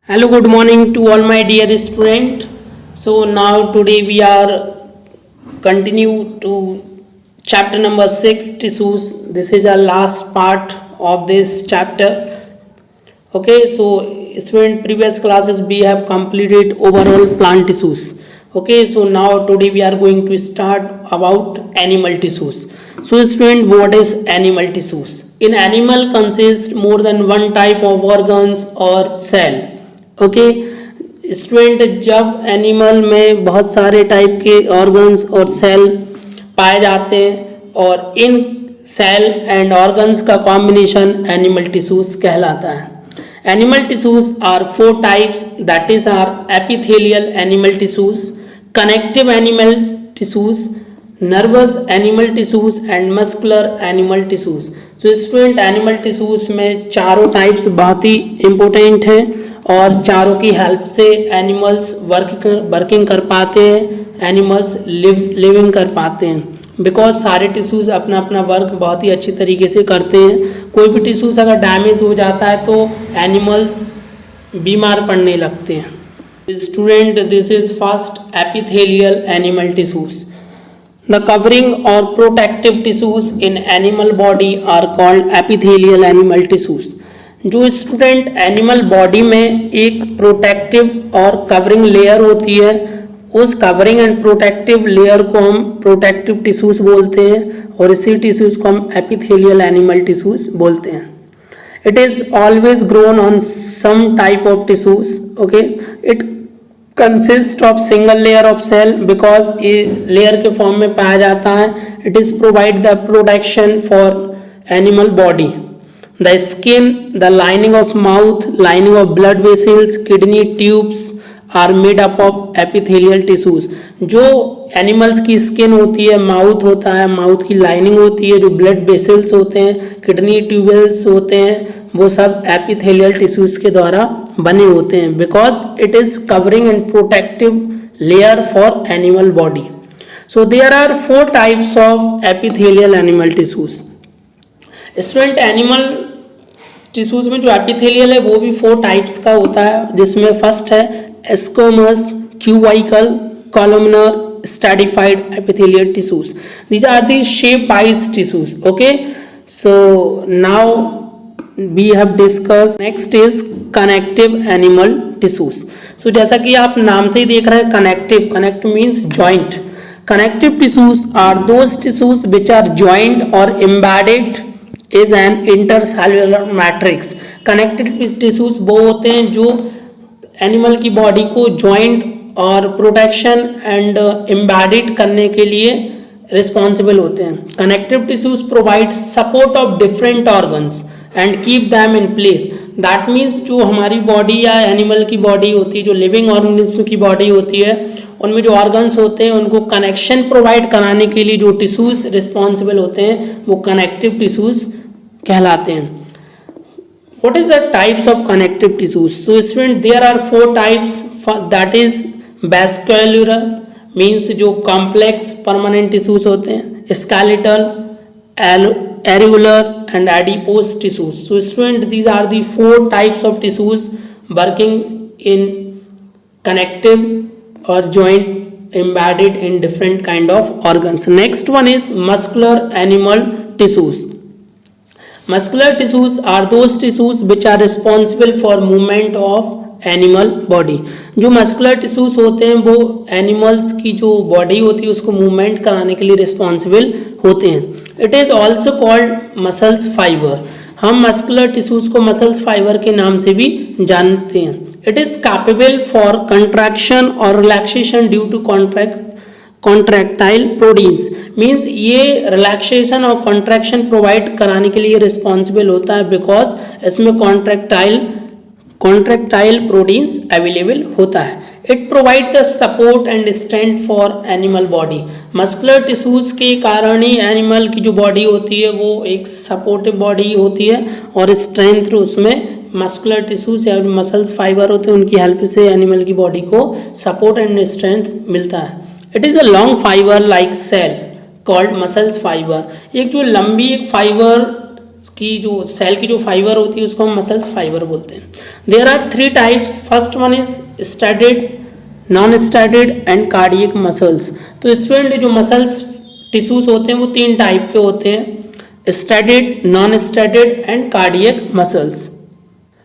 Hello, good morning to all my dear student. So now today we are continue to chapter number 6 tissues. This is our last part of this chapter. Okay, so student, previous classes we have completed overall plant tissues. Okay, so now today we are going to start about animal tissues. So student, what is animal tissues? In animal consists more than one type of organs or cell. Okay student, जब animal में बहुत सारे type के organs और cell पाए जाते हैं और इन सेल एंड ऑर्गन्स का कॉम्बिनेशन एनिमल टिश्यूज कहलाता है. Animal tissues are 4 types, that is are epithelial animal tissues, connective animal tissues, nervous animal tissues and muscular animal tissues. So student, animal tissues में चारों टाइप्स बहुत ही important हैं और चारों की हेल्प से एनिमल्स वर्किंग कर पाते हैं, एनिमल्स लिविंग कर पाते हैं. बिकॉज सारे टिश्यूज अपना अपना वर्क बहुत ही अच्छी तरीके से करते हैं. कोई भी टिश्यूज अगर डैमेज हो जाता है तो एनिमल्स बीमार पड़ने लगते हैं. Student, this is first epithelial animal tissues. The covering or protective tissues in animal body are called epithelial animal tissues. जो स्टूडेंट एनिमल बॉडी में एक प्रोटेक्टिव और कवरिंग लेयर होती है, उस कवरिंग एंड प्रोटेक्टिव लेयर को हम प्रोटेक्टिव टिश्यूज बोलते हैं और इसी टिश्यूज को हम एपिथेलियल एनिमल टिश्यूज बोलते हैं. It is always grown on some type of tissues. Okay, it consist of single layer of cell because ये लेयर के फॉर्म में पाया जाता है. It is provide the protection for animal body. The skin, the lining of mouth, lining of blood vessels, kidney tubes are made up of epithelial tissues. जो animals की skin होती है, माउथ होता है, माउथ की लाइनिंग होती है, जो ब्लड वेसल्स होते हैं, किडनी ट्यूबल्स होते हैं, वो सब एपिथेलियल टिश्यूज के द्वारा बने होते हैं because it is covering and protective layer for animal body. So there are 4 types of epithelial animal tissues. Student, animal tissues में जो एपिथेलियल है वो भी 4 टाइप्स का होता है, जिसमें फर्स्ट है squamous, cuboidal, columnar, stratified epithelial tissues. These are the shape wise tissues. Okay, so now we have discuss. Next is connective animal tissues. So जैसा कि आप नाम से ही देख रहे हैं, connective, connect means joint. Connective tissues are those tissues which are joined or embedded is an intercellular matrix. Connective tissues वो होते हैं जो एनिमल की बॉडी को ज्वाइंट और प्रोटेक्शन एंड एम्बेडेड करने के लिए रिस्पॉन्सिबल होते हैं. Connective tissues provide support of different organs and keep them in place. That means जो हमारी बॉडी या एनिमल की बॉडी होती है, जो लिविंग ऑर्गेनिज्म की बॉडी होती है, उनमें जो ऑर्गन्स होते हैं उनको कनेक्शन प्रोवाइड कराने के लिए जो टिश्यूज रिस्पॉन्सिबल होते हैं वो कनेक्टिव टिश्यूज कहलाते हैं. What is the types of connective tissues? So student, there are 4 types, that is vascular means जो कॉम्प्लेक्स परमानेंट टिश्यूज होते हैं, skeletal, auricular and adipose tissues. So student, these are the 4 types of tissues working in connective or joint embedded in different kind of organs. Next one is muscular animal tissues. Muscular tissues are those tissues which are responsible for movement of animal body. जो muscular tissues होते हैं वो animals की जो body होती है उसको movement कराने के लिए responsible होते हैं. It is also called muscles fiber. हम मस्कुलर टिश्यूज को मसल्स फाइबर के नाम से भी जानते हैं. It is capable for contraction और relaxation due to contractile proteins. Means ये रिलैक्सेशन और कॉन्ट्रैक्शन प्रोवाइड कराने के लिए रिस्पॉन्सिबल होता है बिकॉज इसमें कॉन्ट्रैक्टाइल प्रोटीन्स अवेलेबल होता है. It provide the support and strength for animal body. Muscular tissues के कारण ही एनिमल की जो बॉडी होती है वो एक सपोर्टिव बॉडी होती है और स्ट्रेंथ उसमें मस्कुलर टिश्यूज या मसल्स फाइबर होते हैं, उनकी हेल्प से एनिमल की बॉडी को सपोर्ट एंड स्ट्रेंथ मिलता है. It is a long fibre like cell called muscles fibre. एक जो लंबी एक फाइबर की जो सेल की जो फाइबर होती है उसको हम मसल्स फाइबर बोलते हैं. There are three types. First one is stated, non-stated and cardiac muscles. तो स्टूडेंट जो मसल्स टिश्यूज होते हैं वो तीन टाइप के होते हैं, stated, non-stated and cardiac muscles.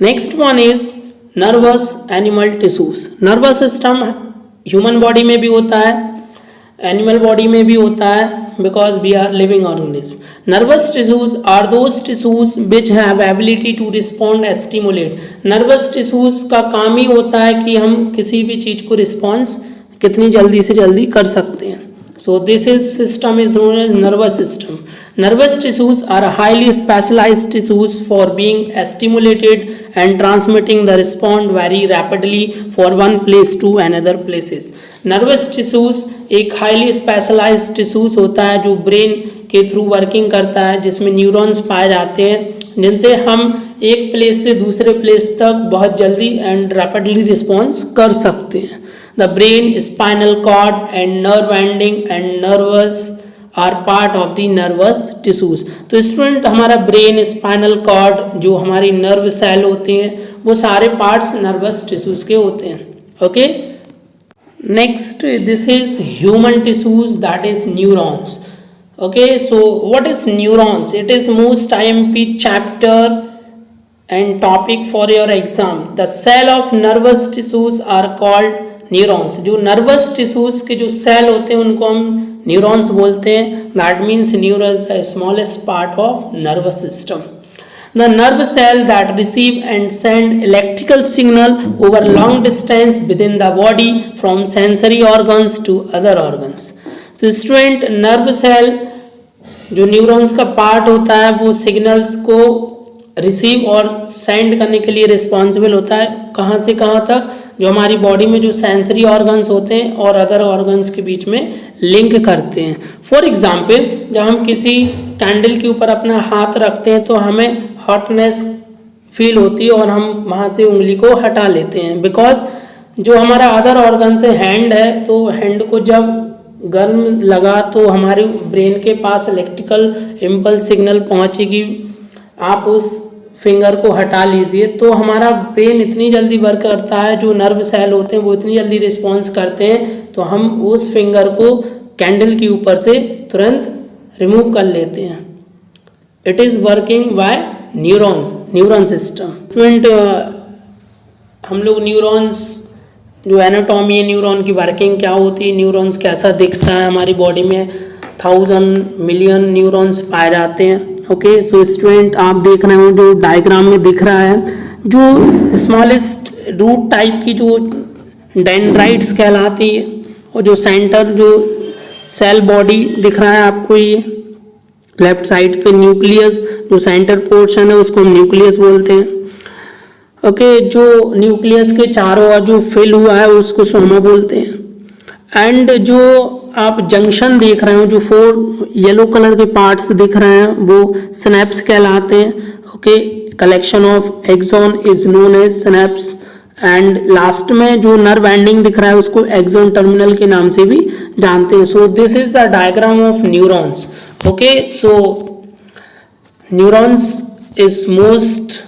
Next one is nervous animal tissues. Nervous system human body में भी होता है, एनिमल बॉडी में भी होता है, because we are living organism. Nervous tissues are those tissues which have ability to respond as stimulate. Nervous tissues का काम ही होता है कि हम किसी भी चीज को रिस्पॉन्स कितनी जल्दी से जल्दी कर सकते हैं. So this is system is known as nervous system. Nervous tissues are highly specialized tissues for being stimulated and transmitting the response very rapidly for one place to another places. Nervous tissues एक highly specialized tissues होता है जो brain के through working करता है, जिसमें neurons पाए जाते हैं जिनसे हम एक प्लेस से दूसरे प्लेस तक बहुत जल्दी एंड रैपिडली रिस्पॉन्स कर सकते हैं. The brain, spinal cord and nerve ending and nerves are part of the nervous tissues. तो स्टूडेंट हमारा ब्रेन, स्पाइनल कॉर्ड, जो हमारी नर्व सेल होते हैं, वो सारे पार्ट्स नर्वस टिश्यूज के होते हैं. Okay, next this is human tissues, that is neurons. Okay, so what is neurons? It is most IMP chapter and topic for your exam. The cell of nervous tissues are called neurons. जो nervous tissues के जो cell होते हैं उनको हम neurons बोलते हैं. That means neuron is the smallest part of nervous system. The nerve cell that receive and send electrical signal over long distance within the body from sensory organs to other organs. तो student nerve cell जो neurons का part होता है वो signals को receive और send करने के लिए रिस्पॉन्सिबल होता है. कहाँ से कहाँ तक? जो हमारी बॉडी में जो सेंसरी ऑर्गन्स होते हैं और अदर ऑर्गन्स के बीच में लिंक करते हैं. फॉर एग्जाम्पल, जब हम किसी कैंडल के ऊपर अपना हाथ रखते हैं तो हमें हॉटनेस फील होती है और हम वहाँ से उंगली को हटा लेते हैं, बिकॉज जो हमारा अदर ऑर्गन से हैंड है, तो हैंड को जब गर्म लगा तो हमारे ब्रेन के पास इलेक्ट्रिकल इम्पल्स सिग्नल पहुँचेगी. आप उस फिंगर को हटा लीजिए तो हमारा ब्रेन इतनी जल्दी वर्क करता है, जो नर्व सेल होते हैं वो इतनी जल्दी रिस्पॉन्स करते हैं, तो हम उस फिंगर को कैंडल के ऊपर से तुरंत रिमूव कर लेते हैं. It is working bye neuron system. Student, हम लोग न्यूरॉन्स जो एनाटॉमी है, न्यूरॉन की वर्किंग क्या होती है, न्यूरॉन्स कैसा दिखता है, हमारी बॉडी में 1000 मिलियन न्यूरॉन्स पाए जाते हैं. ओके, सो स्टूडेंट आप देख रहे हो जो डायग्राम में दिख रहा है, जो स्मॉलेस्ट रूट टाइप की जो डेंड्राइट्स कहलाती है, और जो सेंटर जो सेल बॉडी दिख रहा है आपको, ये लेफ्ट साइड पे न्यूक्लियस, जो सेंटर पोर्शन है उसको हम न्यूक्लियस बोलते हैं. ओके, जो न्यूक्लियस के चारों ओर जो फिल हुआ है उसको सोमा बोलते हैं. एंड जो आप जंक्शन देख रहे हो, जो 4 येलो कलर के पार्ट्स दिख रहे हैं, वो सिनेप्स कहलाते हैं. Okay, collection of axon is known as synapse. And last में जो नर्व एंडिंग दिख रहा है उसको एक्सॉन टर्मिनल के नाम से भी जानते हैं. So this is the diagram of neurons. Okay, so neurons is most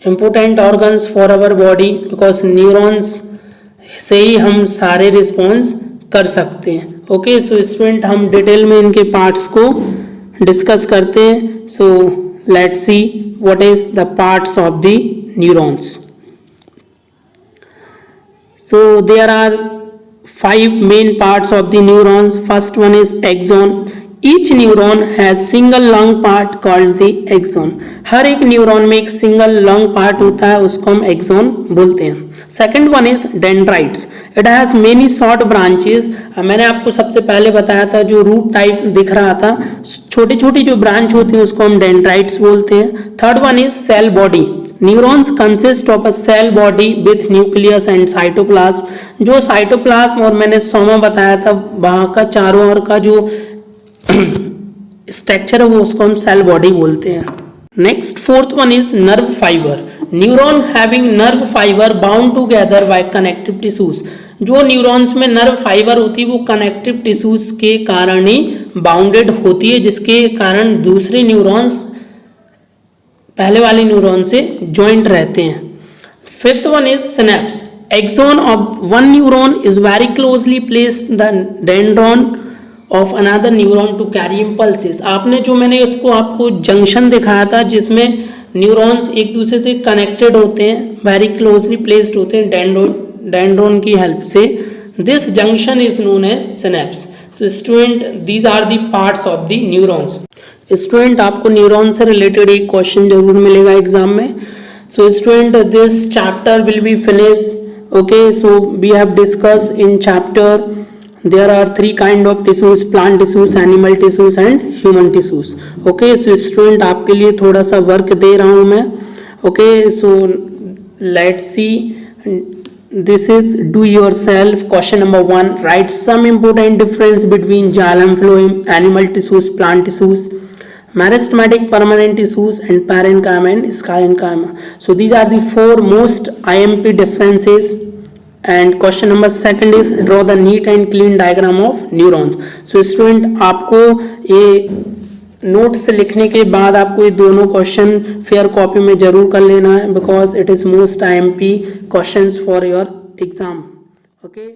important organs for our body, because neurons से ही हम सारे रिस्पॉन्स कर सकते हैं. ओके, सो स्टूडेंट हम डिटेल में इनके पार्ट्स को डिस्कस करते हैं. So let's see what is the parts of the neurons. So there are 5 main parts of the neurons. First one is axon. Each neuron has single long part called the axon. हर एक neuron में एक single long part होता है, उसको हम axon बोलते हैं. Second one is dendrites. It has many short branches. मैंने आपको सबसे पहले बताया था जो रूट टाइप दिख रहा था, छोटी छोटी जो ब्रांच होती है उसको हम डेंड्राइट्स बोलते हैं. Third one is cell body. Neurons consist of a cell body with nucleus and cytoplasm. जो साइटोप्लाज्म और मैंने सोमा बताया था, वहाँ का चारों ओर का जो स्ट्रक्चर है वो उसको हम सेल बॉडी बोलते हैं. Next fourth one is nerve fibre. Neuron having nerve fibre bound together by connective tissues. जो न्यूरॉन्स में नर्व फाइबर होती है वो कनेक्टिव टिश्यूज के कारण ही बाउंडेड होती है, जिसके कारण दूसरे न्यूरॉन्स पहले वाले न्यूरॉन से ज्वाइंट रहते हैं. Fifth one is synapse. Axon of one neuron is very closely placed the dendron of another neuron to carry impulses. आपने जो मैंने इसको आपको जंक्शन दिखाया था जिसमें न्यूरॉन्स एक दूसरे से कनेक्टेड होते हैं, वेरी क्लोजली प्लेस्ड होते हैं डेंड्रोन की हेल्प से. This junction is known as synapse. तो student these are the parts of the neurons. Student आपको न्यूरॉन से रिलेटेड एक क्वेश्चन जरूर मिलेगा एग्जाम में. So student, this chapter will be finished. Okay, so we have discussed in chapter there are three kind of tissues: plant tissues, animal tissues and human tissues. Okay, so student आपके लिए थोड़ा सा work दे रहा हूँ मैं. Okay, so let's see. This is do yourself. Question number 1. Write some important difference between xylem phloem, animal tissues, plant tissues, meristematic permanent tissues and parenchyma and sclerenchyma. So these are the 4 most IMP differences. And question number 2 is draw the neat and clean diagram of neurons. So student आपको ये notes लिखने के बाद आपको ये दोनों question fair copy में जरूर कर लेना है, because it is most IMP questions for your exam. Okay.